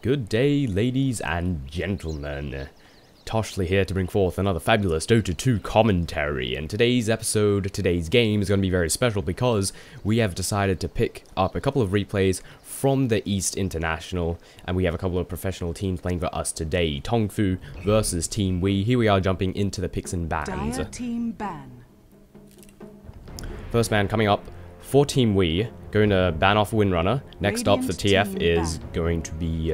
Good day, ladies and gentlemen. Toshley here to bring forth another fabulous Dota 2 commentary, and today's game is going to be very special because we have decided to pick up a couple of replays from the East International, and we have a couple of professional teams playing for us today. TongFu versus Team We. Here we are jumping into the picks and bans. Team ban. First ban coming up for Team We, going to ban off a Windrunner. Next up for TF is going to be,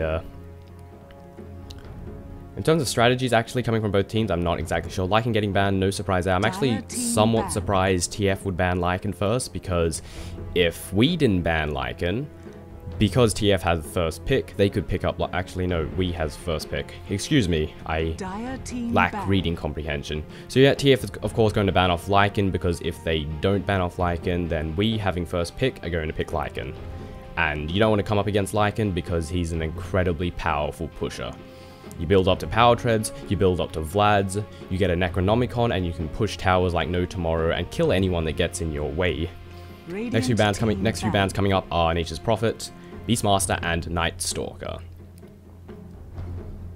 in terms of strategies actually coming from both teams, I'm not exactly sure. Lycan getting banned, no surprise there. I'm actually somewhat surprised TF would ban Lycan first, because if we didn't ban Lycan, because TF has the first pick, they could pick up, actually no, We has first pick. Excuse me, I lack reading comprehension. So yeah, TF is of course going to ban off Lycan, because if they don't ban off Lycan, then We, having first pick, are going to pick Lycan. And you don't want to come up against Lycan because he's an incredibly powerful pusher. You build up to Power Treads, you build up to Vlads, you get a Necronomicon, and you can push towers like no tomorrow and kill anyone that gets in your way. Next few bans coming up are Nature's Prophet, Beastmaster, and Night Stalker.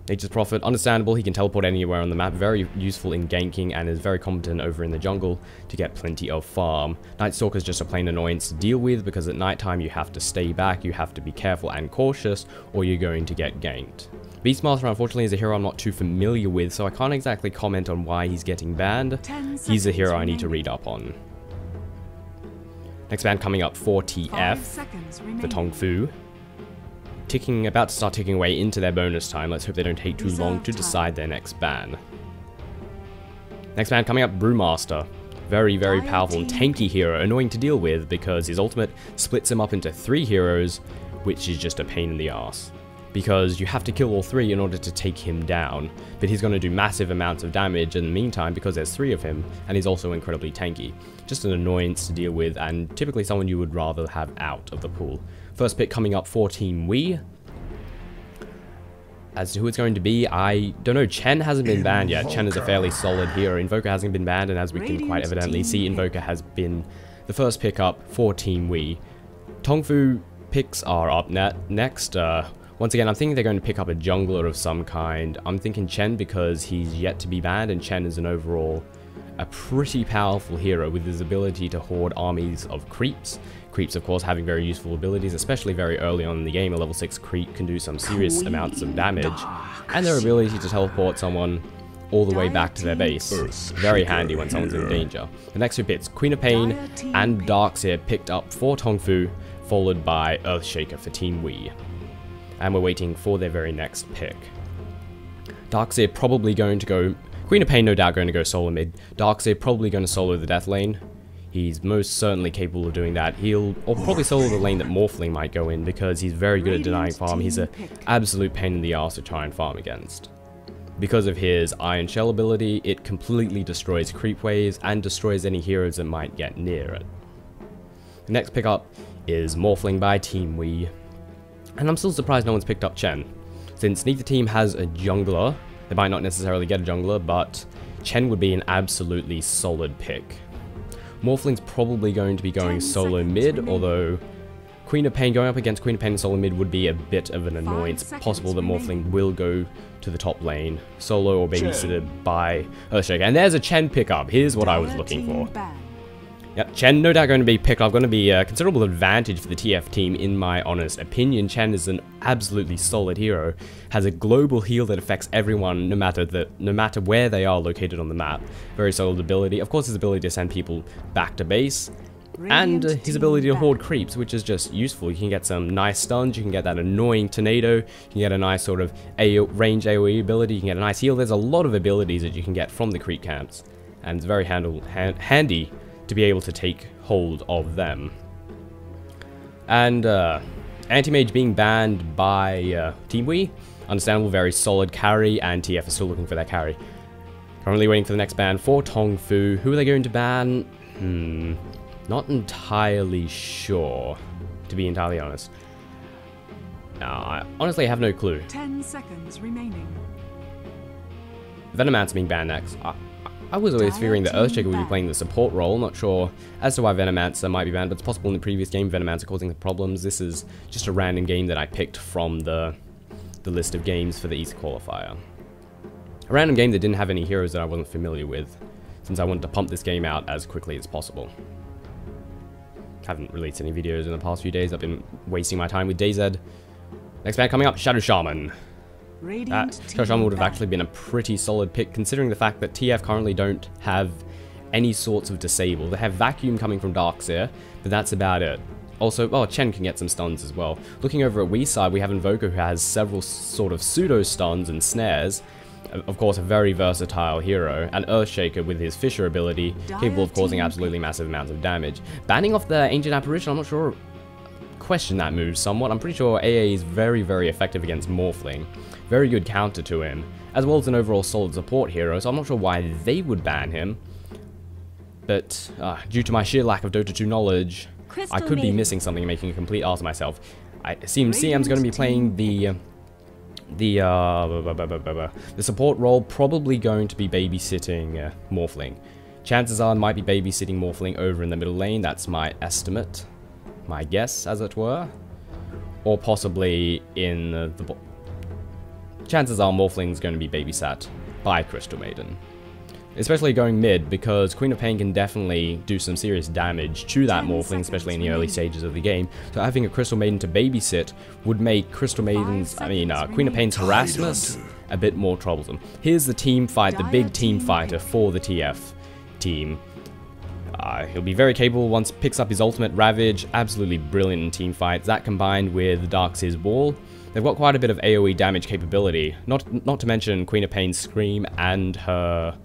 Nature's Prophet, understandable, he can teleport anywhere on the map, very useful in ganking, and is very competent over in the jungle to get plenty of farm. Night Stalker is just a plain annoyance to deal with, because at nighttime you have to stay back, you have to be careful and cautious, or you're going to get ganked. Beastmaster, unfortunately, is a hero I'm not too familiar with, so I can't exactly comment on why he's getting banned. He's a hero I need to read up on. Next ban coming up for TF, for TongFu. About to start ticking away into their bonus time. Let's hope they don't take too long to decide their next ban. Next ban coming up, Brewmaster. Very, very powerful and tanky hero, annoying to deal with because his ultimate splits him up into 3 heroes, which is just a pain in the ass. Because you have to kill all 3 in order to take him down, but he's going to do massive amounts of damage in the meantime because there's 3 of him, and he's also incredibly tanky. Just an annoyance to deal with, and typically someone you would rather have out of the pool. First pick coming up for Team We. As to who it's going to be, I don't know. Chen hasn't been banned yet. Chen is a fairly solid hero. Invoker hasn't been banned, and as we can quite evidently see, Invoker has been the first pick up for Team We. TongFu picks are up next. Once again, I'm thinking they're going to pick up a jungler of some kind. I'm thinking Chen because he's yet to be banned, and Chen is an overall a pretty powerful hero with his ability to hoard armies of creeps. Creeps, of course, having very useful abilities, especially very early on in the game. A level 6 creep can do some serious amounts of damage, and their ability to teleport someone all the way back to their base. Very handy when someone's in danger. The next 2 picks, Queen of Pain and Darkseer picked up for TongFu, followed by Earthshaker for Team We. And we're waiting for their very next pick. Darkseer probably going to go... Queen of Pain no doubt going to go solo mid. Darkseer probably going to solo the death lane. He's most certainly capable of doing that. Or probably solo the lane that Morphling might go in, because he's very good at denying farm. He's an absolute pain in the ass to try and farm against. Because of his Iron Shell ability, it completely destroys creep waves and destroys any heroes that might get near it. The next pickup is Morphling by Team We. And I'm still surprised no one's picked up Chen. Since neither team has a jungler, they might not necessarily get a jungler, but Chen would be an absolutely solid pick. Morphling's probably going to be going solo mid, although Queen of Pain going up against Queen of Pain and solo mid would be a bit of an annoyance. It's possible that Morphling will go to the top lane, solo or babysitted by Earthshaker. And there's a Chen pickup. Here's what I was looking for. Yep, Chen no doubt going to be picked up, going to be a considerable advantage for the TF team in my honest opinion. Chen is an absolutely solid hero, has a global heal that affects everyone no matter where they are located on the map. Very solid ability. Of course, his ability to send people back to base, and his ability to hoard creeps, which is just useful. You can get some nice stuns, you can get that annoying tornado, you can get a nice sort of range AoE ability, you can get a nice heal. There's a lot of abilities that you can get from the creep camps, and it's very handy to be able to take hold of them. And Anti-Mage being banned by Team We, understandable, very solid carry, and TF is still looking for their carry. Currently waiting for the next ban for TongFu. Who are they going to ban? Not entirely sure, to be entirely honest. I honestly have no clue. 10 seconds remaining. Venomancer being banned next. I was always figuring that Earthshaker would be playing the support role. Not sure as to why Venomancer might be banned, but it's possible in the previous game Venomancer causing the problems. This is just a random game that I picked from the the list of games for the East Qualifier. A random game that didn't have any heroes that I wasn't familiar with, since I wanted to pump this game out as quickly as possible. Haven't released any videos in the past few days. I've been wasting my time with DayZ. Next ban coming up, Shadow Shaman. Shadow Shaman would have actually been a pretty solid pick, considering the fact that TF currently don't have any sorts of disable. They have Vacuum coming from Darkseer, but that's about it. Also, oh, Chen can get some stuns as well. Looking over at Wii's side, we have Invoker, who has several sort of pseudo stuns and snares. Of course, a very versatile hero, and Earthshaker with his Fisher ability, capable of causing absolutely massive amounts of damage. Banning off the Ancient Apparition, I'm not sure. Question that move somewhat. I'm pretty sure AA is very, very effective against Morphling. Very good counter to him, as well as an overall solid support hero, so I'm not sure why they would ban him. But due to my sheer lack of Dota 2 knowledge, I could be missing something and making a complete ass of myself. It seems CM's going to be playing the support role, probably going to be babysitting Morphling. Chances are might be babysitting Morphling over in the middle lane, that's my estimate. My guess, as it were. Or possibly in the... Chances are Morphling's going to be babysat by Crystal Maiden. Especially going mid, because Queen of Pain can definitely do some serious damage to that Morphling, especially in the early stages of the game. So having a Crystal Maiden to babysit would make Crystal Maiden's, Queen of Pain's harassment a bit more troublesome. Here's the team fight, the big team fighter for the TF team. He'll be very capable once picks up his ultimate Ravage, absolutely brilliant in team fights. That combined with Darkseer's Wall, they've got quite a bit of AoE damage capability. Not to mention Queen of Pain's Scream and her...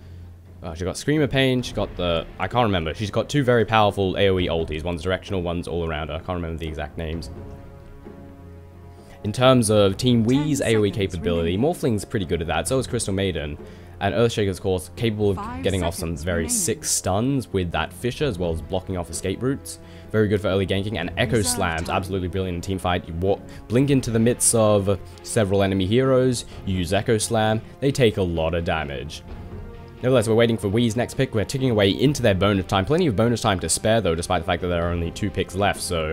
she got Scream of Pain, she got the... I can't remember. She's got two very powerful AoE ultis. One's directional, one's all around her. I can't remember the exact names. In terms of Team Wii's AoE capability, Morphling's pretty good at that, so is Crystal Maiden. And Earthshaker's, of course, capable of getting off some very sick stuns with that Fisher, as well as blocking off escape routes. Very good for early ganking, and Echo Slam's absolutely brilliant in teamfight. You blink into the midst of several enemy heroes, you use Echo Slam, they take a lot of damage. Nevertheless, we're waiting for Wii's next pick. We're ticking away into their bonus time. Plenty of bonus time to spare, though, despite the fact that there are only 2 picks left, so...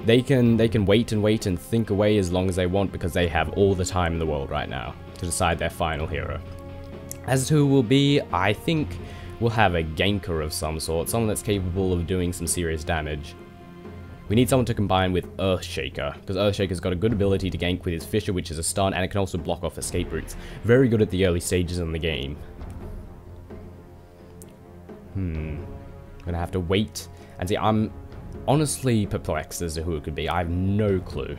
They can wait and think away as long as they want, because they have all the time in the world right now to decide their final hero. As to who will be, I think we'll have a ganker of some sort, someone that's capable of doing some serious damage. We need someone to combine with Earthshaker, because Earthshaker's got a good ability to gank with his Fisher, which is a stun, and it can also block off escape routes. Very good at the early stages in the game. Gonna have to wait and see. I'm honestly perplexed as to who it could be. I have no clue.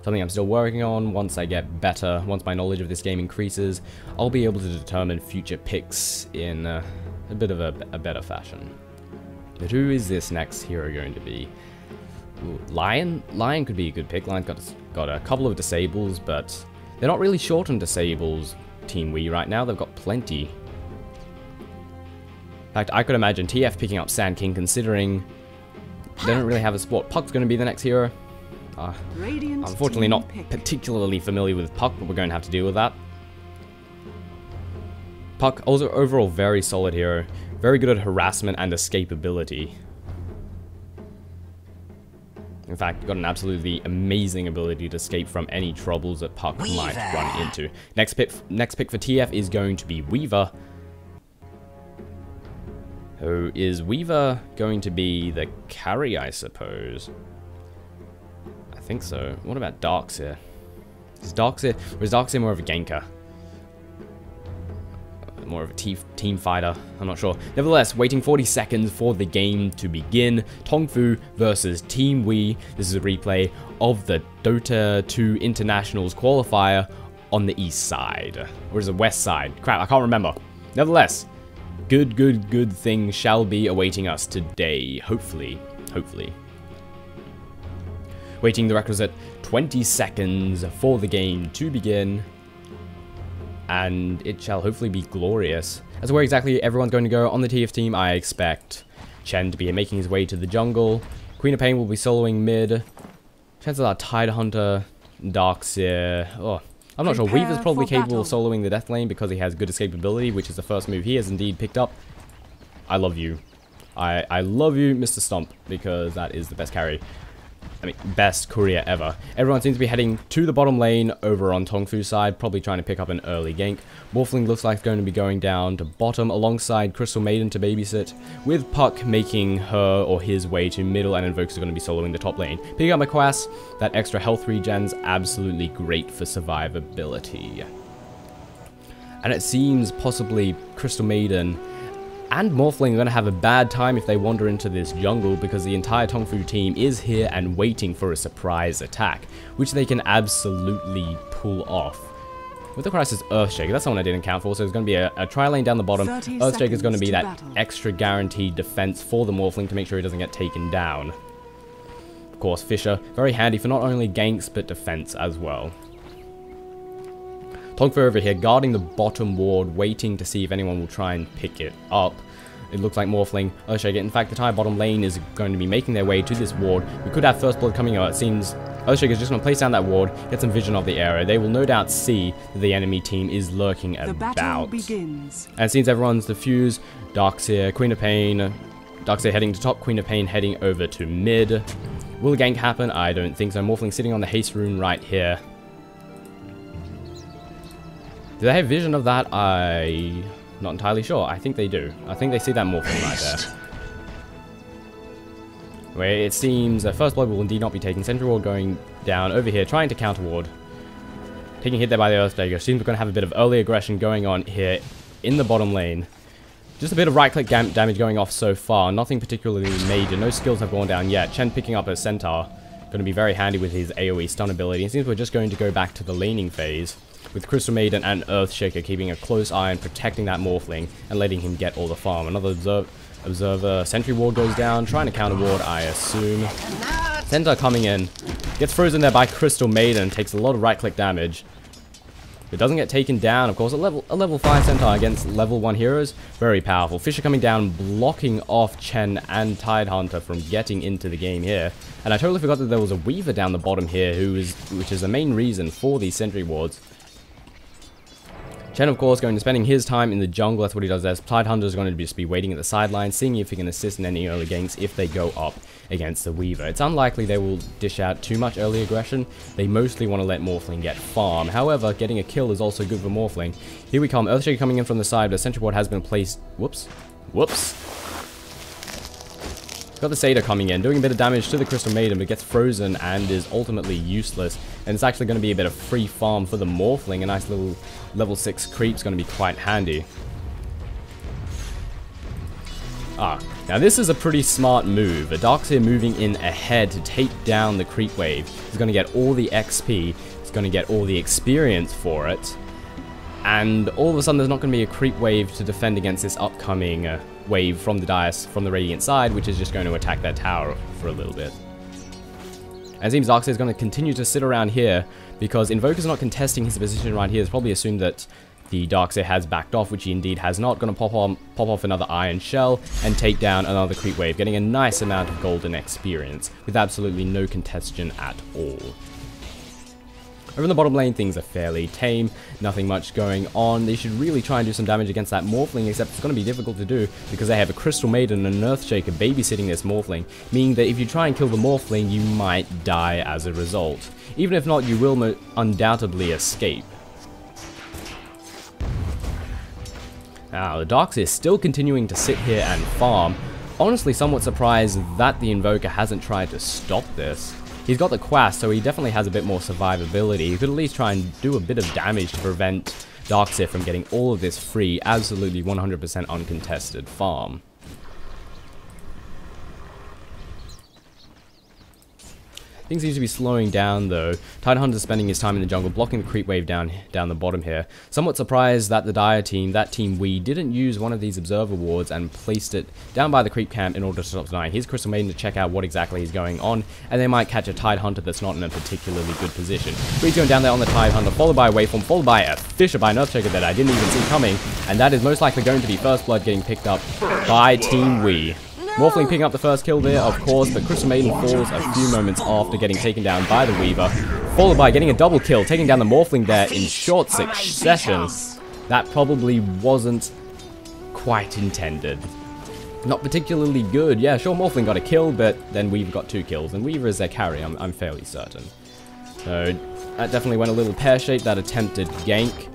Something I'm still working on. Once I get better, once my knowledge of this game increases, I'll be able to determine future picks in a bit of a better fashion. But who is this next hero going to be? Ooh, Lion? Lion could be a good pick. Lion's got a couple of disables, but they're not really short on disables, Team Wii, right now. They've got plenty. In fact, I could imagine TF picking up Sand King, considering they don't really have a support. Puck's going to be the next hero. Unfortunately not particularly familiar with Puck, but we're going to have to deal with that. Puck, also overall very solid hero. Very good at harassment and escapability. In fact, got an absolutely amazing ability to escape from any troubles that Puck might run into. Next pick for TF is going to be Weaver. So is Weaver going to be the carry, I suppose? I think so. What about Darkseer? Is Darkseer more of a ganker? More of a team fighter? I'm not sure. Nevertheless, waiting 40 seconds for the game to begin. TongFu versus Team Wii. This is a replay of the Dota 2 Internationals qualifier on the east side. Or is it west side? Crap, I can't remember. Nevertheless, good things shall be awaiting us today. Hopefully. Waiting the requisite 20 seconds for the game to begin. And it shall hopefully be glorious. As to where exactly everyone's going to go on the TF team, I expect Chen to be making his way to the jungle. Queen of Pain will be soloing mid. Chances are Tidehunter, Darkseer. Oh, I'm not sure. Weaver's probably capable of soloing the death lane because he has good escapability, which is the first move he has indeed picked up. I love you. I love you, Mr. Stomp, because that is the best carry. best courier ever. Everyone seems to be heading to the bottom lane over on TongFu's side, probably trying to pick up an early gank. Morphling looks like it's going to be going down to bottom alongside Crystal Maiden to babysit, with Puck making her or his way to middle, and Invokers are going to be soloing the top lane. Picking up Maquas, that extra health regen's absolutely great for survivability. And it seems possibly Crystal Maiden and Morphling are going to have a bad time if they wander into this jungle, because the entire TongFu team is here and waiting for a surprise attack, which they can absolutely pull off. With the crisis Earthshaker, that's the one I didn't count for, so there's going to be a tri-lane down the bottom. Earthshaker is going to be that extra guaranteed defense for the Morphling to make sure he doesn't get taken down. Of course, Fisher, very handy for not only ganks, but defense as well. TongFu over here guarding the bottom ward, waiting to see if anyone will try and pick it up. It looks like Morphling, Earthshaker. In fact, the entire bottom lane is going to be making their way to this ward. We could have First Blood coming out. It seems Earthshaker is just going to place down that ward, get some vision of the area. They will no doubt see that the enemy team is lurking about. The battle begins. And it seems everyone's defused. Darkseer, Queen of Pain. Darkseer heading to top, Queen of Pain heading over to mid. Will a gank happen? I don't think so. Morphling sitting on the haste rune right here. Do they have vision of that? I'm not entirely sure. I think they do. I think they see that Morphling right there. Where it seems First Blood will indeed not be taken. Sentry Ward going down over here, trying to counter ward. Taking hit there by the Earthshaker. Seems we're going to have a bit of early aggression going on here in the bottom lane. Just a bit of right-click damage going off so far. Nothing particularly major. No skills have gone down yet. Chen picking up a Centaur. Going to be very handy with his AoE stun ability. It seems we're just going to go back to the laning phase, with Crystal Maiden and Earthshaker keeping a close eye and protecting that Morphling and letting him get all the farm. Another observer Sentry Ward goes down, trying to counter ward, I assume. Centaur coming in, gets frozen there by Crystal Maiden, takes a lot of right-click damage. It doesn't get taken down, of course. A level 5 Centaur against level 1 heroes, very powerful. Fisher coming down, blocking off Chen and Tidehunter from getting into the game here. And I totally forgot that there was a Weaver down the bottom here, which is the main reason for these Sentry Wards. Chen, of course, going to spending his time in the jungle. That's what he does there. Tidehunter is going to just be waiting at the sidelines, seeing if he can assist in any early ganks if they go up against the Weaver. It's unlikely they will dish out too much early aggression. They mostly want to let Morphling get farm. However, getting a kill is also good for Morphling. Here we come. Earthshaker coming in from the side, but Sentry Ward has been placed. Whoops. Got the Satyr coming in, doing a bit of damage to the Crystal Maiden, but gets frozen and is ultimately useless. And it's actually going to be a bit of free farm for the Morphling. A nice little level 6 creep's going to be quite handy. Now this is a pretty smart move. A Darkseer moving in ahead to take down the creep wave. He's going to get all the XP. He's going to get all the experience for it. And all of a sudden there's not going to be a creep wave to defend against this upcoming wave from the Dais, from the Radiant side, which is just going to attack that tower for a little bit. And it seems Darkseer is going to continue to sit around here, because Invoker's not contesting his position right here. It's probably assumed that the Darkseer has backed off, which he indeed has not. Going to pop off another Iron Shell and take down another creep wave, getting a nice amount of golden experience with absolutely no contestation at all. Over in the bottom lane, things are fairly tame, nothing much going on. They should really try and do some damage against that Morphling, except it's going to be difficult to do because they have a Crystal Maiden and an Earthshaker babysitting this Morphling, meaning that if you try and kill the Morphling, you might die as a result. Even if not, you will undoubtedly escape. Now, the Darkseer is still continuing to sit here and farm. Honestly, somewhat surprised that the Invoker hasn't tried to stop this. He's got the Quas, so he definitely has a bit more survivability. He could at least try and do a bit of damage to prevent Darkseer from getting all of this free, absolutely 100% uncontested farm. Things seem to be slowing down though. Tidehunter spending his time in the jungle, blocking the creep wave down the bottom here. Somewhat surprised that the Dire team, that team we, didn't use one of these observer wards and placed it down by the creep camp in order to stop denying. Here's Crystal Maiden to check out what exactly is going on, and they might catch a Tidehunter that's not in a particularly good position. Breeze going down there on the Tidehunter, followed by a Waveform, followed by a Fisher by an Earthshaker that I didn't even see coming, and that is most likely going to be First Blood getting picked up by Team We. Morphling picking up the first kill there, of course, but Crystal Maiden falls a few moments after getting taken down by the Weaver, followed by getting a double kill, taking down the Morphling there in short succession. That probably wasn't quite intended. Not particularly good. Yeah, sure, Morphling got a kill, but then Weaver got 2 kills, and Weaver is their carry, I'm fairly certain. So, that definitely went a little pear-shaped, that attempted gank.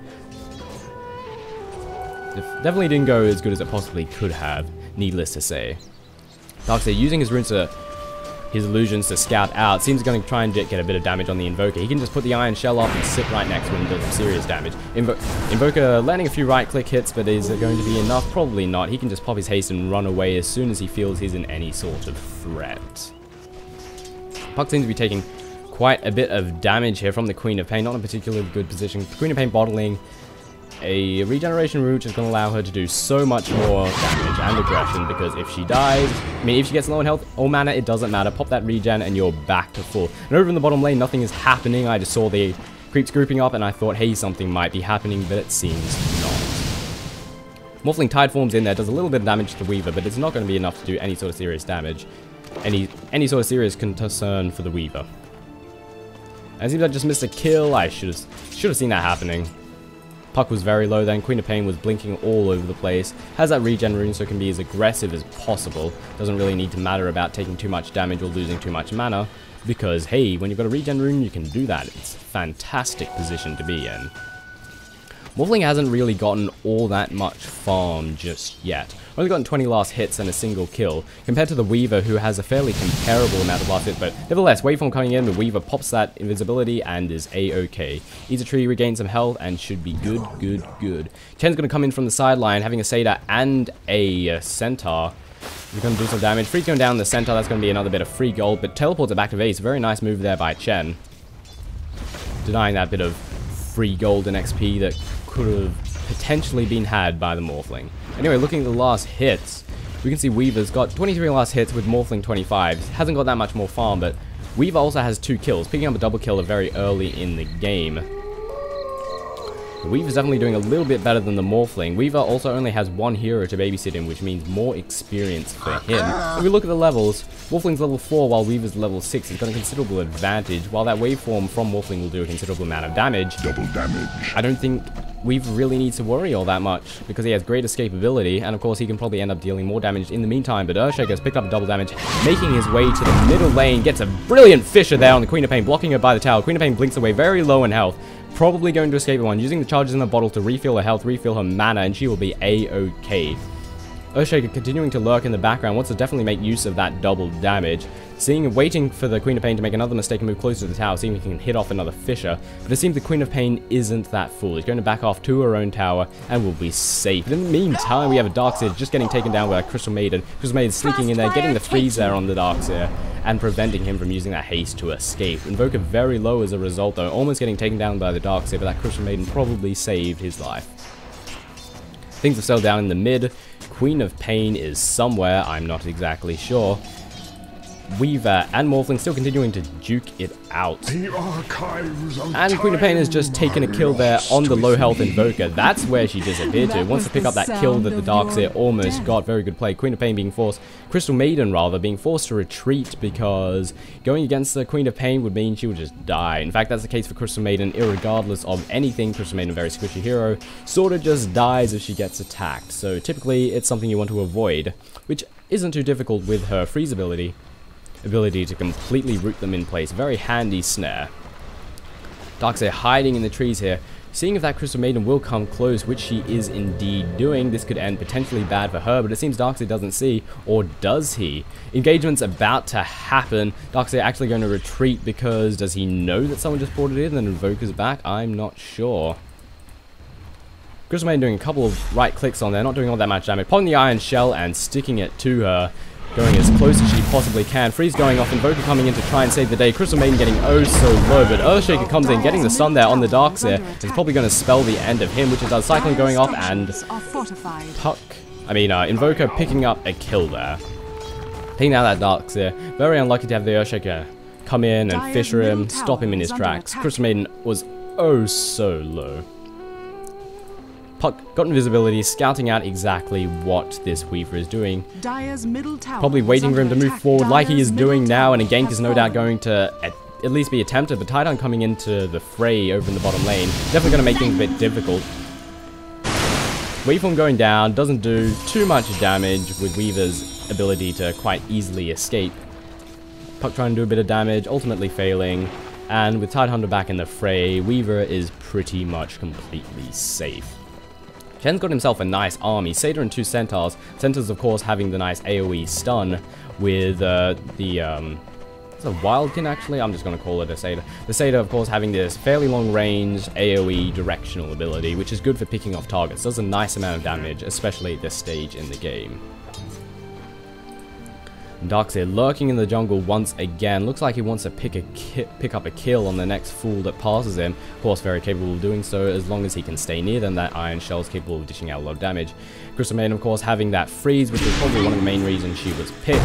Definitely didn't go as good as it possibly could have, needless to say. Darkseid using his runes to... his illusions to scout out. Seems going to try and get a bit of damage on the Invoker. He can just put the Iron Shell up and sit right next to him and deal some serious damage. Invoker landing a few right-click hits, but is it going to be enough? Probably not. He can just pop his haste and run away as soon as he feels he's in any sort of threat. Puck seems to be taking quite a bit of damage here from the Queen of Pain. Not in a particularly good position. Queen of Pain bottling a regeneration root is going to allow her to do so much more damage and aggression, because if she dies, I mean, if she gets low on health or mana, it doesn't matter. Pop that regen and you're back to full. And over in the bottom lane, nothing is happening. I just saw the creeps grouping up and I thought, hey, something might be happening, but it seems not. Morphling Tide forms in there, does a little bit of damage to the Weaver, but it's not going to be enough to do any sort of serious damage. Any sort of serious concern for the Weaver. It seems I just missed a kill. I should have seen that happening. Puck was very low then. Queen of Pain was blinking all over the place. Has that regen rune, so it can be as aggressive as possible. Doesn't really need to matter about taking too much damage or losing too much mana, because hey, when you've got a regen rune, you can do that. It's a fantastic position to be in. Morphling hasn't really gotten all that much farm just yet. Only gotten 20 last hits and a single kill, compared to the Weaver, who has a fairly comparable amount of last hits, but nevertheless, waveform coming in, the Weaver pops that invisibility and is a-okay. Eats a tree, regains some health, and should be good. Chen's gonna come in from the sideline, having a Satyr and a Centaur. He's gonna do some damage. Free's going down the Centaur, that's gonna be another bit of free gold, but teleports it back to base. Very nice move there by Chen. Denying that bit of free gold and XP that could have potentially been had by the Morphling. Anyway, looking at the last hits, we can see Weaver's got 23 last hits with Morphling 25. Hasn't got that much more farm, but Weaver also has 2 kills, picking up a double kill very early in the game. The Weaver's definitely doing a little bit better than the Morphling. Weaver also only has 1 hero to babysit him, which means more experience for him. If we look at the levels, Morphling's level 4 while Weaver's level 6. He's got a considerable advantage, while that waveform from Morphling will do a considerable amount of damage. Double damage. I don't think Weaver really needs to worry all that much, because he has great escapability, and of course he can probably end up dealing more damage in the meantime, but Earthshaker's picked up double damage, making his way to the middle lane, gets a brilliant Fisher there on the Queen of Pain, blocking her by the tower. Queen of Pain blinks away, very low in health, probably going to escape one, using the charges in the bottle to refill her health, refill her mana, and she will be a-okay. Earthshaker continuing to lurk in the background, wants to definitely make use of that double damage. Waiting for the Queen of Pain to make another mistake and move closer to the tower, seeing if he can hit off another Fisher. But it seems the Queen of Pain isn't that fool. He's going to back off to her own tower and will be safe. But in the meantime, we have a Darkseer just getting taken down by a Crystal Maiden. Crystal Maiden sneaking in there, getting the freeze there on the Darkseer, and preventing him from using that haste to escape. Invoker very low as a result though, almost getting taken down by the Darkseer, but that Crystal Maiden probably saved his life. Things have settled down in the mid. Queen of Pain is somewhere, I'm not exactly sure. Weaver and Morphling still continuing to duke it out. The archives of and Queen of Pain has just taken a kill there on the low health Invoker. That's where she disappeared to. Wants to pick up that kill that the Darkseer almost got. Very good play. Queen of Pain being forced, Crystal Maiden rather, being forced to retreat because going against the Queen of Pain would mean she would just die. In fact, that's the case for Crystal Maiden, irregardless of anything. Crystal Maiden, a very squishy hero, sort of just dies if she gets attacked. So typically, it's something you want to avoid, which isn't too difficult with her freeze ability to completely root them in place. Very handy snare. Darkseer hiding in the trees here, seeing if that Crystal Maiden will come close, which she is indeed doing. This could end potentially bad for her, but it seems Darkseer doesn't see, or does he? Engagement's about to happen. Darkseer actually going to retreat because does he know that someone just ported in and Invoker's back? I'm not sure. Crystal Maiden doing a couple of right clicks on there, not doing all that much damage. Popping the Iron Shell and sticking it to her. Going as close as she possibly can. Freeze going off, Invoker coming in to try and save the day. Crystal Maiden getting oh so low, but Earthshaker comes in, getting the stun there on the Darkseer. It's probably going to spell the end of him, which it does. Cyclone going off, and Invoker picking up a kill there. Taking out that Darkseer. Very unlucky to have the Earthshaker come in and Fisher him, stop him in his tracks. Crystal Maiden was oh so low. Puck got invisibility, scouting out exactly what this Weaver is doing. Probably waiting for him to move forward like he is doing now, and a gank is no doubt going to at least be attempted, but Titan coming into the fray over in the bottom lane, definitely going to make things a bit difficult. Waveform going down doesn't do too much damage with Weaver's ability to quite easily escape. Puck trying to do a bit of damage, ultimately failing. And with Tidehunter back in the fray, Weaver is pretty much completely safe. Chen's got himself a nice army, Satyr and 2 Centaurs. Centaurs, of course, having the nice AoE stun with it's a Wildkin, actually. I'm just going to call it a Satyr. The Satyr, of course, having this fairly long-range AoE directional ability, which is good for picking off targets. Does a nice amount of damage, especially at this stage in the game. Darkseer lurking in the jungle once again. Looks like he wants to pick up a kill on the next fool that passes him. Of course, very capable of doing so as long as he can stay near them. That Iron Shell is capable of dishing out a lot of damage. Crystal Maiden, of course, having that freeze, which is probably one of the main reasons she was picked.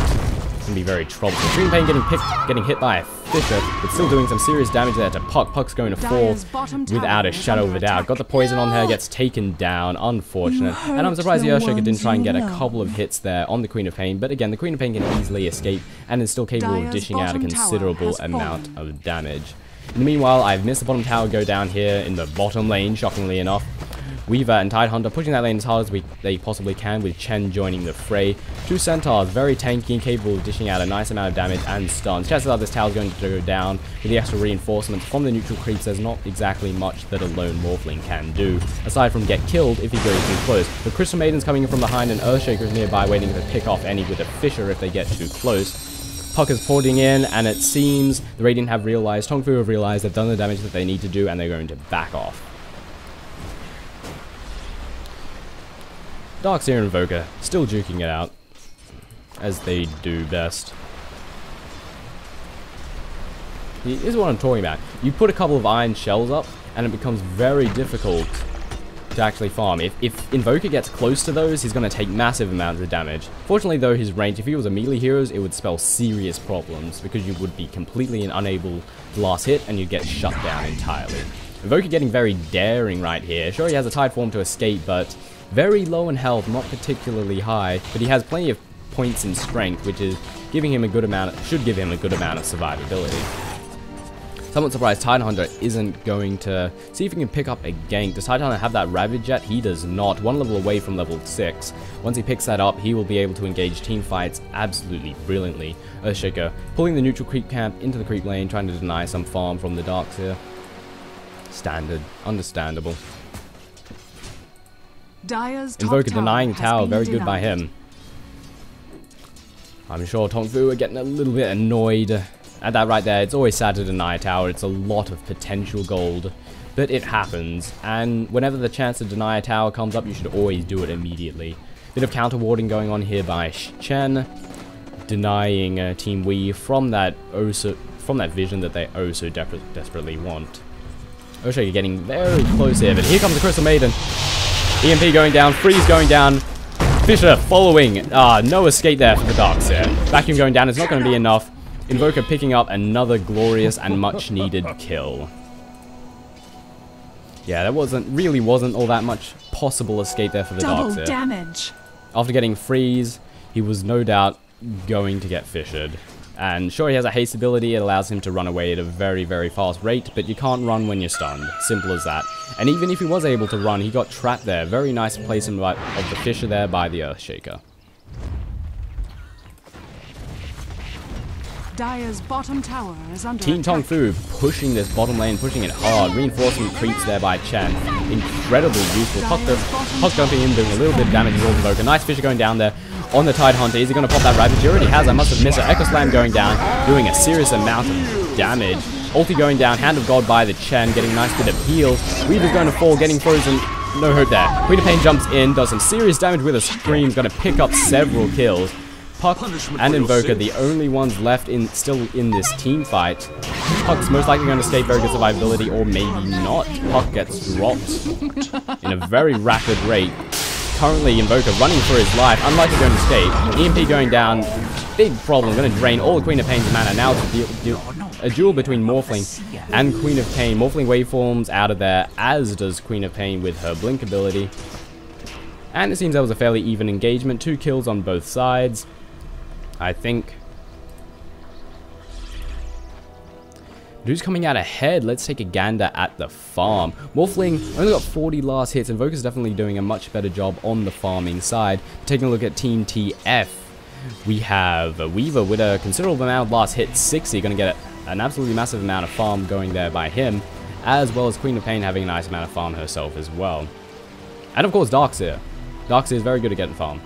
Can be very troublesome. Green Pain getting hit by a Fisher, but still doing some serious damage there to Puck. Puck's going to fall without a shadow of a doubt. Got the poison on her, gets taken down. Unfortunate. And I'm surprised the Earthshaker didn't try and get a couple of hits there on the Queen of Pain. But again, the Queen of Pain can easily escape and is still capable of dishing out a considerable amount of damage. In the meanwhile, I've missed the bottom tower go down here in the bottom lane, shockingly enough. Weaver and Tidehunter pushing that lane as hard as they possibly can, with Chen joining the fray. 2 Centaurs, very tanky and capable of dishing out a nice amount of damage and stuns. Chances are this tower is going to go down with the extra reinforcements from the neutral creeps. There's not exactly much that a lone Morphling can do, aside from get killed if he goes too close. But Crystal Maiden's coming in from behind, and Earthshaker is nearby waiting to pick off any with a Fisher if they get too close. Puck is porting in, and it seems the Radiant have realized, TongFu have realized they've done the damage that they need to do, and they're going to back off. Darkseer and Invoker still duking it out, as they do best. Here's what I'm talking about. You put a couple of Iron Shells up, and it becomes very difficult to actually farm. If Invoker gets close to those, he's going to take massive amounts of damage. Fortunately, though, his range, if he was a melee hero, it would spell serious problems, because you would be completely unable to last hit, and you'd get shut down entirely. Invoker getting very daring right here. Sure, he has a Tide form to escape, but very low in health, not particularly high, but he has plenty of points in strength, which is giving him a good amount, should give him a good amount of survivability. Somewhat surprised Tidehunter isn't going to see if he can pick up a gank. Does Tidehunter have that Ravage yet? He does not. One level away from level 6. Once he picks that up, he will be able to engage team fights absolutely brilliantly. Earthshaker pulling the neutral creep camp into the creep lane, trying to deny some farm from the Darkseer. Standard. Understandable. Invoker denying tower, very good by him. I'm sure TongFu are getting a little bit annoyed at that right there. It's always sad to deny a tower, it's a lot of potential gold, but it happens, and whenever the chance to deny a tower comes up, you should always do it immediately. Bit of counter warding going on here by Chen, denying Team Wii from that vision that they oh so desperately want. Earthshaker getting very close here, but here comes the Crystal Maiden. EMP going down, freeze going down, Fisher following. No escape there for the Darkseer. Vacuum going down is not going to be enough. Invoker picking up another glorious and much needed kill. Yeah, that really wasn't all that much possible escape there for the Darkseer. Double damage. After getting freeze, he was no doubt going to get fissured. And sure, he has a haste ability, it allows him to run away at a very, very fast rate, but you can't run when you're stunned. Simple as that. And even if he was able to run, he got trapped there. Very nice placement of the Fisher there by the Earthshaker. Dire's bottom tower is under Team attack. TongFu pushing this bottom lane, pushing it hard. Reinforcement creeps there by Chen. Incredibly useful. Puck jumping in, doing a little bit of damage as well. A nice Fisher going down there on the Tidehunter. Is he going to pop that Ravage? He already has. I must have missed it. Echo Slam going down, doing a serious amount of damage. Ulti going down. Hand of God by the Chen, getting a nice bit of heals. Weaver's going to fall, getting frozen. No hope there. Queen of Pain jumps in, does some serious damage with a Scream. Going to pick up several kills. Puck and Invoker, the only ones left still in this team fight. Puck's most likely going to escape, very good survivability, or maybe not. Puck gets dropped in a very rapid rate. Currently, Invoker running for his life, unlikely going to escape. EMP going down, big problem, going to drain all the Queen of Pain's mana. Now it's a duel between Morphling and Queen of Pain. Morphling waveforms out of there, as does Queen of Pain with her Blink ability. And it seems that was a fairly even engagement, 2 kills on both sides. I think Who's coming out ahead? Let's take a gander at the farm. Morphling only got 40 last hits, and Invoker's definitely doing a much better job on the farming side. Taking a look at Team TF, we have a Weaver with a considerable amount of last hits, 60, going to get an absolutely massive amount of farm going there by him, as well as Queen of Pain having a nice amount of farm herself as well. And of course Darkseer. Darkseer is very good at getting farm.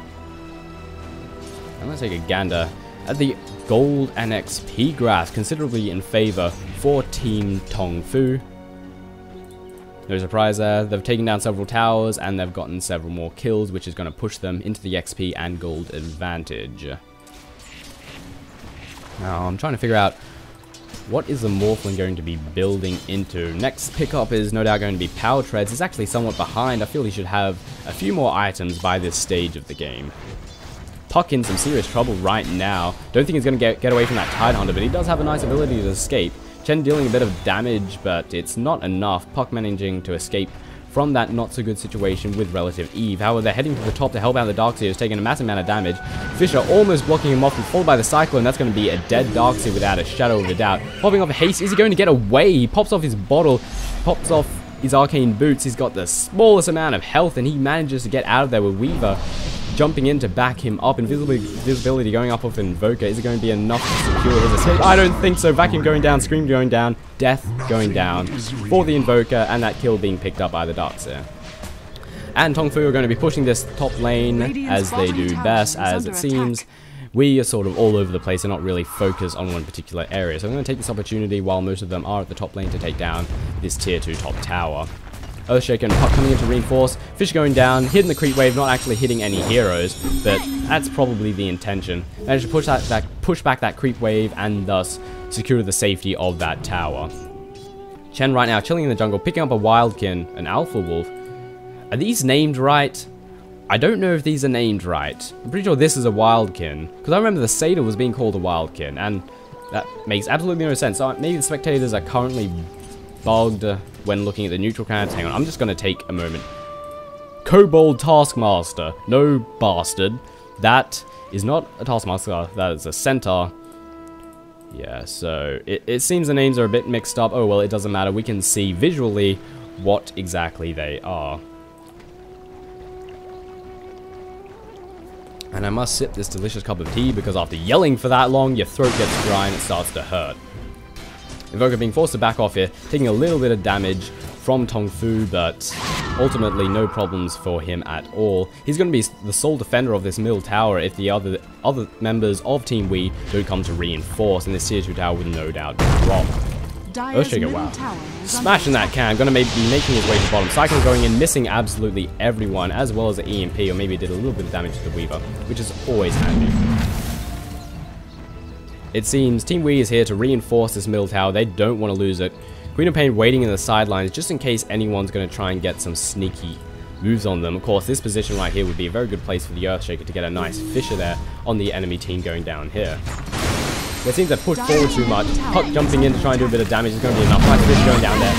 And let's take a gander at the gold and XP graphs, considerably in favor for Team TongFu. No surprise there, they've taken down several towers and they've gotten several more kills, which is going to push them into the XP and gold advantage. Now I'm trying to figure out what is the Morphling going to be building into. Next pickup is no doubt going to be Power Treads. He's actually somewhat behind. I feel he should have a few more items by this stage of the game. Puck in some serious trouble right now. Don't think he's going to get away from that Tidehunter, but he does have a nice ability to escape. Chen dealing a bit of damage, but it's not enough. Puck managing to escape from that not-so-good situation with relative ease. However, they're heading to the top to help out the Darkseer, who's taking a massive amount of damage. Fisher almost blocking him off, and followed by the Cyclone. That's going to be a dead Darkseer without a shadow of a doubt. Popping off a haste. Is he going to get away? He pops off his bottle, pops off his arcane boots. He's got the smallest amount of health, and he manages to get out of there with Weaver jumping in to back him up. Invisibility going up off Invoker. Is it going to be enough to secure his escape? I don't think so. Vacuum going down, Scream going down, Death going down for the Invoker, and that kill being picked up by the Darkseer. And TongFu are going to be pushing this top lane as they do best, as it seems we are sort of all over the place and not really focused on one particular area. So I'm going to take this opportunity while most of them are at the top lane to take down this tier 2 top tower. Earthshaker and Puck coming in to reinforce. Fish going down, hitting the creep wave, not actually hitting any heroes, but that's probably the intention. Managed to push back that creep wave and thus secure the safety of that tower. Chen right now chilling in the jungle, picking up a Wildkin, an Alpha Wolf. Are these named right? I don't know if these are named right. I'm pretty sure this is a Wildkin, because I remember the Satyr was being called a Wildkin, and that makes absolutely no sense. So maybe the spectators are currently bugged when looking at the neutral cards. Hang on, I'm just going to take a moment. Kobold Taskmaster. No, bastard. That is not a Taskmaster, that is a Centaur. Yeah, so it seems the names are a bit mixed up. Oh well, it doesn't matter. We can see visually what exactly they are. And I must sip this delicious cup of tea, because after yelling for that long, your throat gets dry and it starts to hurt. Invoker being forced to back off here, taking a little bit of damage from TongFu, but ultimately no problems for him at all. He's going to be the sole defender of this middle tower if the other members of Team Wii don't come to reinforce, and this tier 2 tower will no doubt drop. Earthshaker, wow. Smashing that can, going to be making his way to the bottom. Cyclone going in, missing absolutely everyone, as well as the EMP, or maybe did a little bit of damage to the Weaver, which is always handy. It seems Team Wii is here to reinforce this middle tower. They don't want to lose it. Queen of Pain waiting in the sidelines just in case anyone's going to try and get some sneaky moves on them. Of course, this position right here would be a very good place for the Earthshaker to get a nice Fisher there on the enemy team going down here. They seem to push forward too much. Puck jumping in to try and do a bit of damage is going to be enough. Nice Fisher going down there.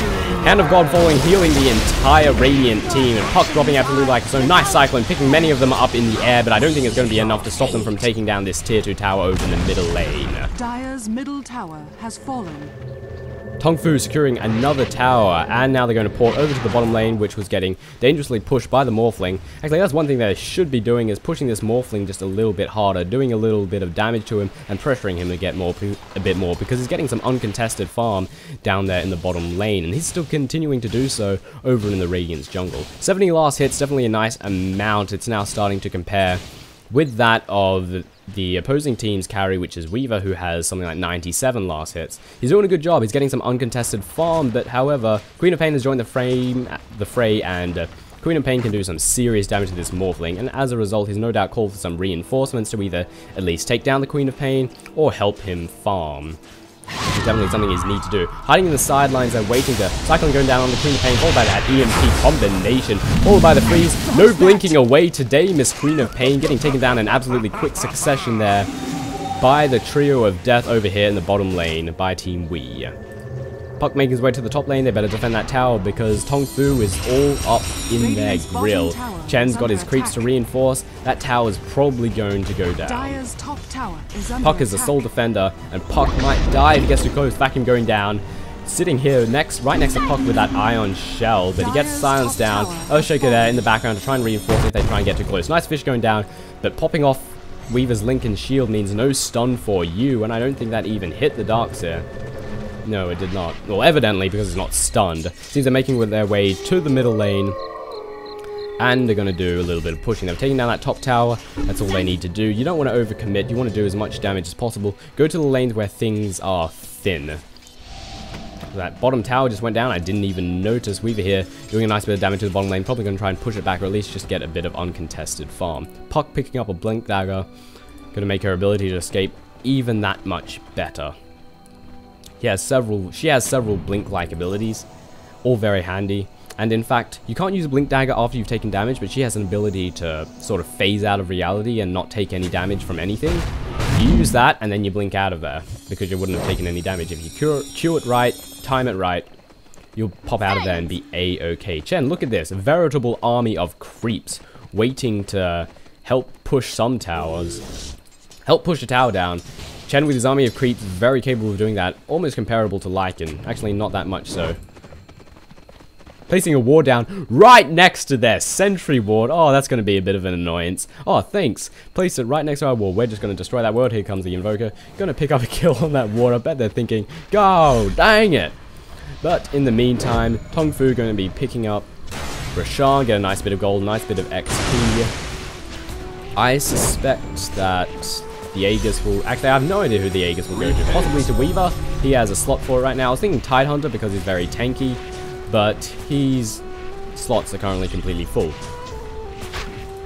Hand of God falling, healing the entire Radiant team, and Puck dropping absolutely like so. Nice Cyclone, picking many of them up in the air, but I don't think it's going to be enough to stop them from taking down this tier 2 tower over in the middle lane. Dire's middle tower has fallen. TongFu securing another tower, and now they're going to port over to the bottom lane, which was getting dangerously pushed by the Morphling. Actually, that's one thing they should be doing, is pushing this Morphling just a little bit harder, doing a little bit of damage to him, and pressuring him to get a bit more, because he's getting some uncontested farm down there in the bottom lane, and he's still continuing to do so over in the Radiant's jungle. 70 last hits, definitely a nice amount. It's now starting to compare with that of the opposing team's carry, which is Weaver, who has something like 97 last hits. He's doing a good job. He's getting some uncontested farm, but however, Queen of Pain has joined the fray, and Queen of Pain can do some serious damage to this Morphling, and as a result, he's no doubt called for some reinforcements to either at least take down the Queen of Pain or help him farm. Which is definitely something he's need to do. Hiding in the sidelines and waiting to Cyclone going down on the Queen of Pain, followed by that EMP combination, followed by the freeze. No blinking away today, Miss Queen of Pain, getting taken down in absolutely quick succession there by the trio of death over here in the bottom lane by Team Wii. Puck making his way to the top lane. They better defend that tower because TongFu is all up in their grill. Chen's got his creeps to reinforce. That tower is probably going to go down. Puck is the sole defender, and Puck might die if he gets too close. Vacuum going down. sitting here right next to Puck with that ion shell, but he gets silenced down. Earthshaker there in the background to try and reinforce if they try and get too close. Nice fish going down, but popping off Weaver's Lincoln shield means no stun for you, and I don't think that even hit the Darkseer. No, it did not. Well, evidently, because it's not stunned. Seems they're making their way to the middle lane, and they're going to do a little bit of pushing. They're taking down that top tower. That's all they need to do. You don't want to overcommit. You want to do as much damage as possible. Go to the lanes where things are thin. That bottom tower just went down. I didn't even notice. Weaver here doing a nice bit of damage to the bottom lane. Probably going to try and push it back, or at least just get a bit of uncontested farm. Puck picking up a blink dagger. Going to make her ability to escape even that much better. She has several blink-like abilities, all very handy. And in fact, you can't use a blink dagger after you've taken damage, but she has an ability to sort of phase out of reality and not take any damage from anything. You use that, and then you blink out of there, because you wouldn't have taken any damage. If you cue it right, time it right, you'll pop out of there and be A-okay. Chen, look at this. A veritable army of creeps waiting to help push some towers. Help push a tower down. Chen with his army of creeps, very capable of doing that. Almost comparable to Lycan. Actually, not that much so. Placing a ward down right next to their sentry ward. Oh, that's going to be a bit of an annoyance. Oh, thanks. Place it right next to our ward. We're just going to destroy that ward. Here comes the Invoker. Going to pick up a kill on that ward. I bet they're thinking, go, dang it. But in the meantime, TongFu going to be picking up Rashawn. Get a nice bit of gold, nice bit of XP. I suspect that the Aegis will... Actually, I have no idea who the Aegis will go to. Possibly to Weaver. He has a slot for it right now. I was thinking Tidehunter because he's very tanky. But his slots are currently completely full.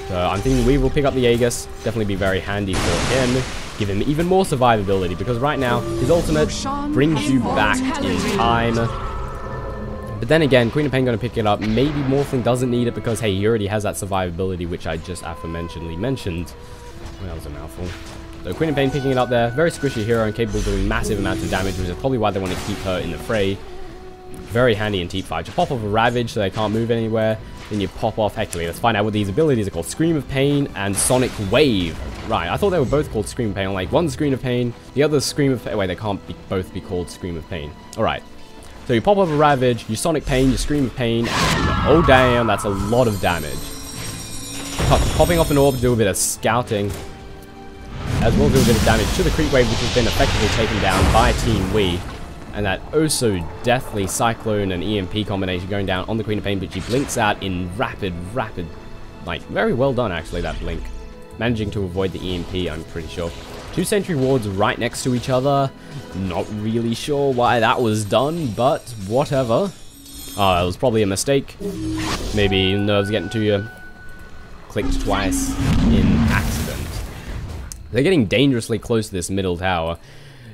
So I'm thinking Weaver will pick up the Aegis. Definitely be very handy for him. Give him even more survivability. Because right now, his ultimate brings you back in time. But then again, Queen of Pain going to pick it up. Maybe Morphling doesn't need it because, hey, he already has that survivability, which I just aforementionedly mentioned. Well, that was a mouthful. So Queen of Pain picking it up there. Very squishy hero and capable of doing massive amounts of damage, which is probably why they want to keep her in the fray. Very handy in team fight. You pop off a Ravage so they can't move anywhere. Then you pop off... Actually, let's find out what these abilities are called. Scream of Pain and Sonic Wave. Right, I thought they were both called Scream of Pain. Like, one's Scream of Pain, the other's Scream of Pain. Wait, they can't both be called Scream of Pain. Alright. So you pop off a Ravage, you Sonic Pain, you Scream of Pain, and oh damn, that's a lot of damage. Popping off an orb to do a bit of scouting, as well as do a bit of damage to the creep wave, which has been effectively taken down by Team Wii. And that oh so deathly Cyclone and EMP combination going down on the Queen of Pain, but she blinks out in rapid, like, very well done actually, that blink. Managing to avoid the EMP, I'm pretty sure. Two sentry wards right next to each other. Not really sure why that was done, but whatever. Oh, it was probably a mistake. Maybe nerves getting to you. Clicked twice in accident. They're getting dangerously close to this middle tower.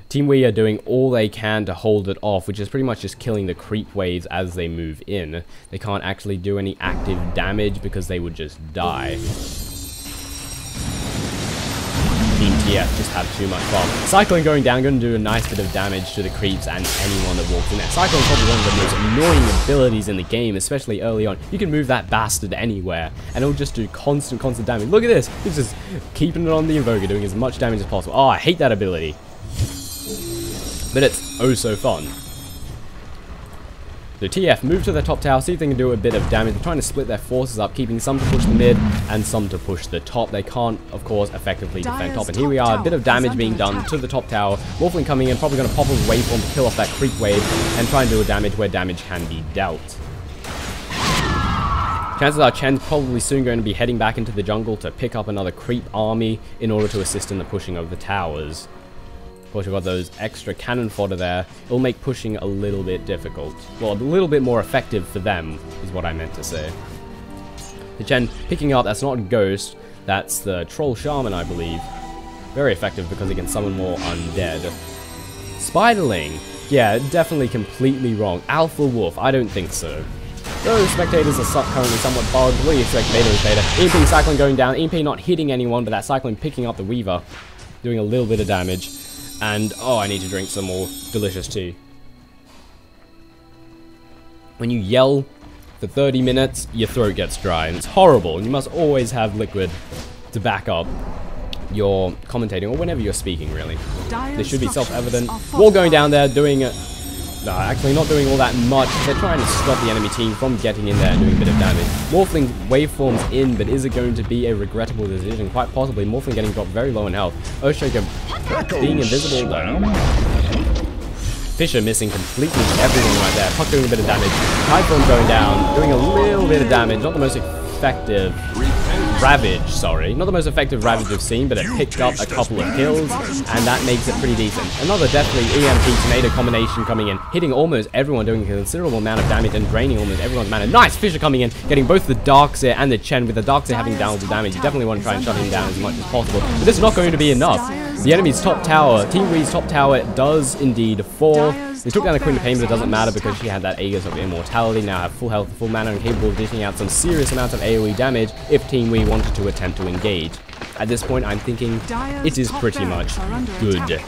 Team Wii are doing all they can to hold it off, which is pretty much just killing the creep waves as they move in. They can't actually do any active damage because they would just die. Team TF just have too much fun. Cyclone going down, going to do a nice bit of damage to the creeps and anyone that walks in there. Cyclone is probably one of the most annoying abilities in the game, especially early on. You can move that bastard anywhere, and it'll just do constant damage. Look at this! He's just keeping it on the Invoker, doing as much damage as possible. Oh, I hate that ability. But it's oh so fun. So TF move to the top tower, see if they can do a bit of damage. They're trying to split their forces up, keeping some to push the mid and some to push the top. They can't, of course, effectively defend top. And here we are, a bit of damage being done to the top tower. Morphling coming in, probably going to pop a waveform to kill off that creep wave and try and do a damage where damage can be dealt. Chances are Chen's probably soon going to be heading back into the jungle to pick up another creep army in order to assist in the pushing of the towers. Of course, we've got those extra cannon fodder there. It'll make pushing a little bit difficult. Well, a little bit more effective for them, is what I meant to say. The Chen picking up, that's not a ghost, that's the Troll Shaman, I believe. Very effective because it can summon more undead. Spiderling! Yeah, definitely completely wrong. Alpha Wolf, I don't think so. Those spectators are currently somewhat bugged. What do you expect? Beta is beta. EMP Cyclone going down. EMP not hitting anyone, but that Cyclone picking up the Weaver. Doing a little bit of damage. And, oh, I need to drink some more delicious tea. When you yell for 30 minutes, your throat gets dry, and it's horrible. And you must always have liquid to back up your commentating, or whenever you're speaking, really. This should be self-evident. Wall going down there, doing actually not doing all that much. They're trying to stop the enemy team from getting in there and doing a bit of damage. Morphling waveforms in, but is it going to be a regrettable decision? Quite possibly. Morphling getting dropped very low in health. Earthshaker being invisible though. Fisher missing completely everything right there. Puck doing a bit of damage. Typhoon going down, doing a little bit of damage. Not the most effective Ravage, sorry. Not the most effective Ravage I've seen, but it picked up a couple of kills, and that makes it pretty decent. Another deathly EMP Tornado combination coming in, hitting almost everyone, doing a considerable amount of damage and draining almost everyone's mana. Nice! Fisher coming in, getting both the Darkseer and the Chen, with the Darkseer having downable damage. You definitely want to try and shut him down as much as possible, but this is not going to be enough. The enemy's top tower, Team Wee's top tower, does indeed fall. They took down the Queen of Pain, but it doesn't matter because she had that Aegis of Immortality. Now have full health, full mana, and capable of dishing out some serious amounts of AoE damage if Team Wee wanted to attempt to engage. At this point, I'm thinking it is pretty much good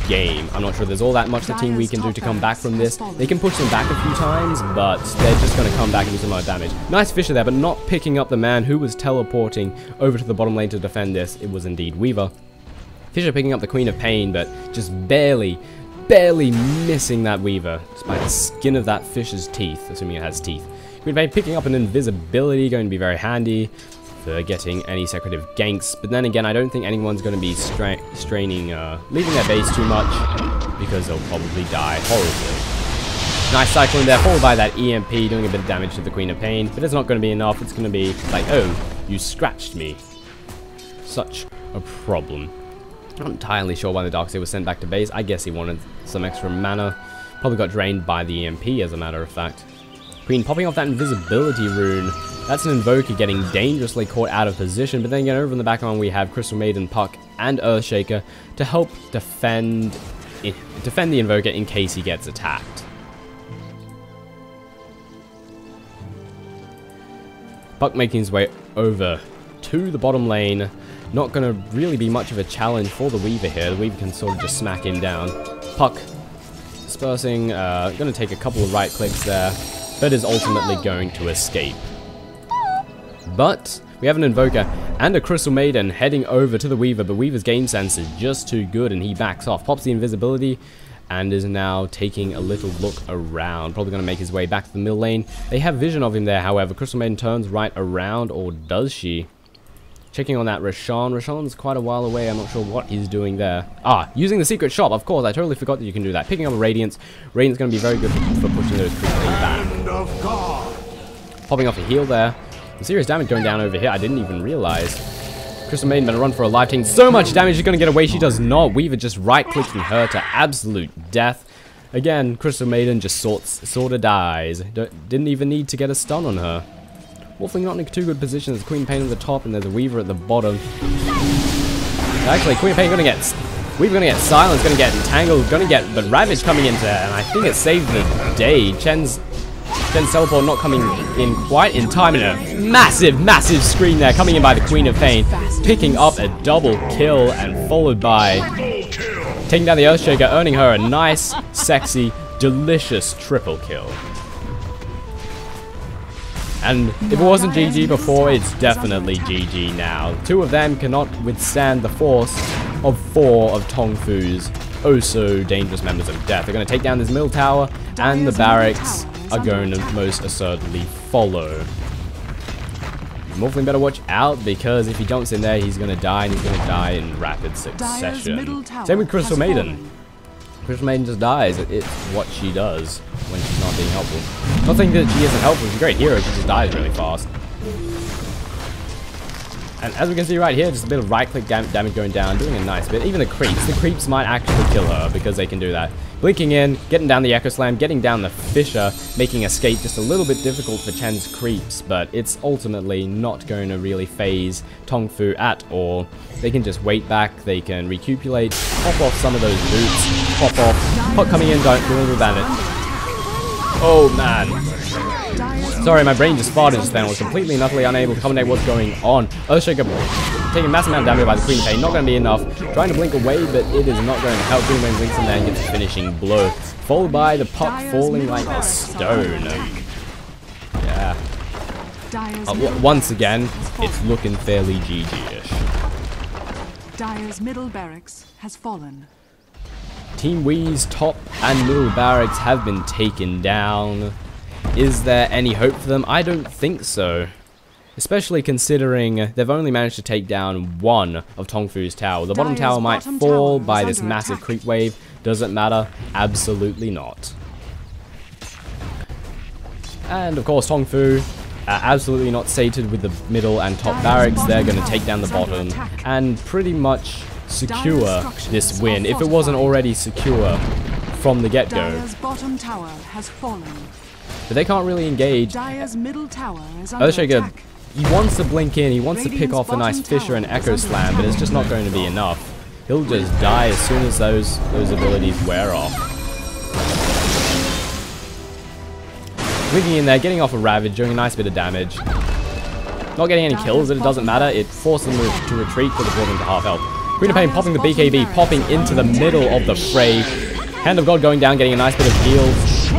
game. I'm not sure there's all that much the Team Wee can do to come back from this. They can push them back a few times, but they're just going to come back and do some more damage. Nice Fisher there, but not picking up the man who was teleporting over to the bottom lane to defend this. It was indeed Weaver. Fisher picking up the Queen of Pain, but just barely missing that Weaver, just by the skin of that fish's teeth, assuming it has teeth. Queen of Pain picking up an invisibility, going to be very handy for getting any secretive ganks, but then again, I don't think anyone's going to be leaving their base too much, because they'll probably die horribly. Nice cycling there, followed by that EMP, doing a bit of damage to the Queen of Pain, but it's not going to be enough. It's going to be like, oh, you scratched me. Such a problem. I'm not entirely sure why the Darkseer was sent back to base. I guess he wanted some extra mana. Probably got drained by the EMP, as a matter of fact. Queen popping off that invisibility rune. That's an Invoker getting dangerously caught out of position. But then again, over in the background, we have Crystal Maiden, Puck, and Earthshaker to help defend the Invoker in case he gets attacked. Puck making his way over to the bottom lane. Not going to really be much of a challenge for the Weaver here. The Weaver can sort of just smack him down. Puck dispersing, going to take a couple of right clicks there, but is ultimately going to escape. But we have an Invoker and a Crystal Maiden heading over to the Weaver, but Weaver's game sense is just too good and he backs off. Pops the invisibility and is now taking a little look around. Probably going to make his way back to the middle lane. They have vision of him there, however. Crystal Maiden turns right around, or does she? Checking on that Rashawn. Rashawn's quite a while away. I'm not sure what he's doing there. Ah, using the secret shop. Of course, I totally forgot that you can do that. Picking up a Radiance. Radiance going to be very good for pushing those creeps back. Popping off a heal there. Some serious damage going down over here. I didn't even realize. Crystal Maiden better run for her life, taking so much damage. She's going to get away. She does not. Weaver just right-clicking her to absolute death. Again, Crystal Maiden just sort of dies. Didn't even need to get a stun on her. Wolfling not in a too good position. There's Queen of Pain at the top and there's a Weaver at the bottom. Actually, Queen of Pain gonna get Weaver gonna get silenced, gonna get entangled, but Ravage coming into there, and I think it saved the day. Chen's teleport not coming in quite in time, and a massive screen there coming in by the Queen of Pain, picking up a double kill and followed by taking down the Earthshaker, earning her a nice, sexy, delicious triple kill. And if it wasn't GG before, it's definitely GG now. Two of them cannot withstand the force of 4 of TongFu's oh-so dangerous members of death. They're going to take down this middle tower, and the barracks are going to most assuredly follow. Morphling better watch out, because if he jumps in there, he's going to die, and he's going to die in rapid succession. Same with Crystal Maiden. Crystal Maiden just dies. It's what she does when she's not being helpful. Not saying that she isn't helpful. She's a great hero. She just dies really fast. And as we can see right here, just a bit of right-click damage going down, doing a nice bit. Even the creeps might actually kill her because they can do that. Blinking in, getting down the Echo Slam, getting down the Fisher, making escape just a little bit difficult for Chen's creeps, but it's ultimately not going to really phase TongFu at all. They can just wait back, they can recupulate, pop off some of those boots, pop off, Puck coming in, don't do anything about it. Oh man. Sorry, my brain just farted just then. I was completely and utterly unable to accommodate what's going on. Earthshaker taking a massive amount of damage by the Queen of Pain. Not going to be enough. Trying to blink away, but it is not going to help. Queen of Pain blinks in there and gets a finishing blow. Followed by the Puck falling like a stone. Yeah. Once again, it's looking fairly GG-ish. Dire's middle barracks has fallen. Team Wee's top and middle barracks have been taken down. Is there any hope for them? I don't think so. Especially considering they've only managed to take down one of TongFu's tower. The bottom tower might fall by this massive creep wave. Doesn't matter. Absolutely not. And of course TongFu absolutely not sated with the middle and top barracks. They're going to take down the bottom and pretty much secure this win, if it wasn't already secure from the get-go. But they can't really engage. Earthshaker, he wants to blink in, he wants to pick off a nice Fissure and Echo Slam, but it's just not going to be enough. He'll just die as soon as those abilities wear off. Blinking in there, getting off a Ravage, doing a nice bit of damage. Not getting any kills, but it doesn't matter. It forced them to retreat because it brought them to half health. Queen of Pain popping the BKB, popping into the middle of the fray. Hand of God going down, getting a nice bit of heals.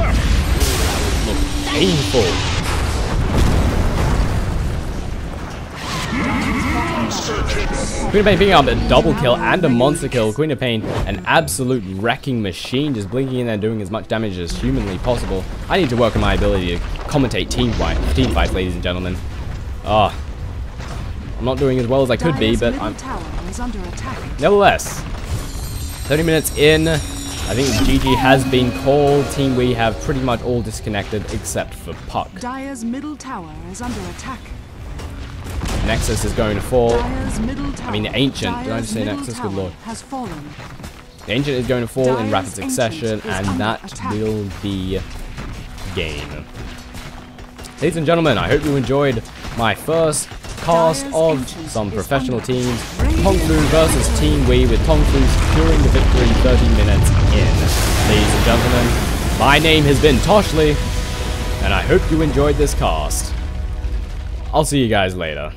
Look, painful. Queen of Pain picking up a double kill and a monster kill. Queen of Pain, an absolute wrecking machine, just blinking in there, doing as much damage as humanly possible. I need to work on my ability to commentate team fights, ladies and gentlemen. I'm not doing as well as I could be, but I'm... Nevertheless, 30 minutes in, I think GG has been called. Team We have pretty much all disconnected except for Puck. Dire's middle tower is under attack. Nexus is going to fall. I mean, the Ancient. Did I just say Nexus? Good lord. The Ancient is going to fall in rapid succession, and that will be game. Ladies and gentlemen, I hope you enjoyed my first cast of some professional teams. TongFu versus Team We, with TongFu securing the victory 30 minutes in. Ladies and gentlemen, my name has been Toshley, and I hope you enjoyed this cast. I'll see you guys later.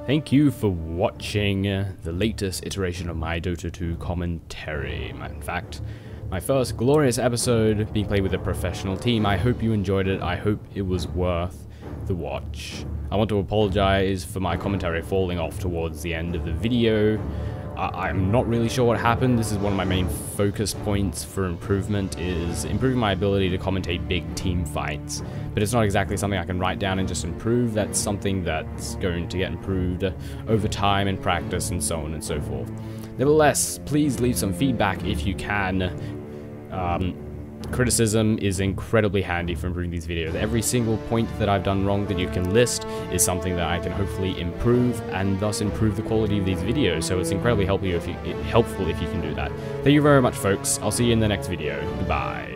Thank you for watching the latest iteration of my Dota 2 commentary. In fact, my first glorious episode being played with a professional team. I hope you enjoyed it. I hope it was worth the watch. I want to apologize for my commentary falling off towards the end of the video. I'm not really sure what happened. This is one of my main focus points for improvement, is improving my ability to commentate big team fights. But it's not exactly something I can write down and just improve. That's something that's going to get improved over time and practice and so on and so forth. Nevertheless, please leave some feedback if you can. Criticism is incredibly handy for improving these videos. Every single point that I've done wrong that you can list is something that I can hopefully improve, and thus improve the quality of these videos. So it's incredibly helpful if you can do that. Thank you very much, folks. I'll see you in the next video. Goodbye.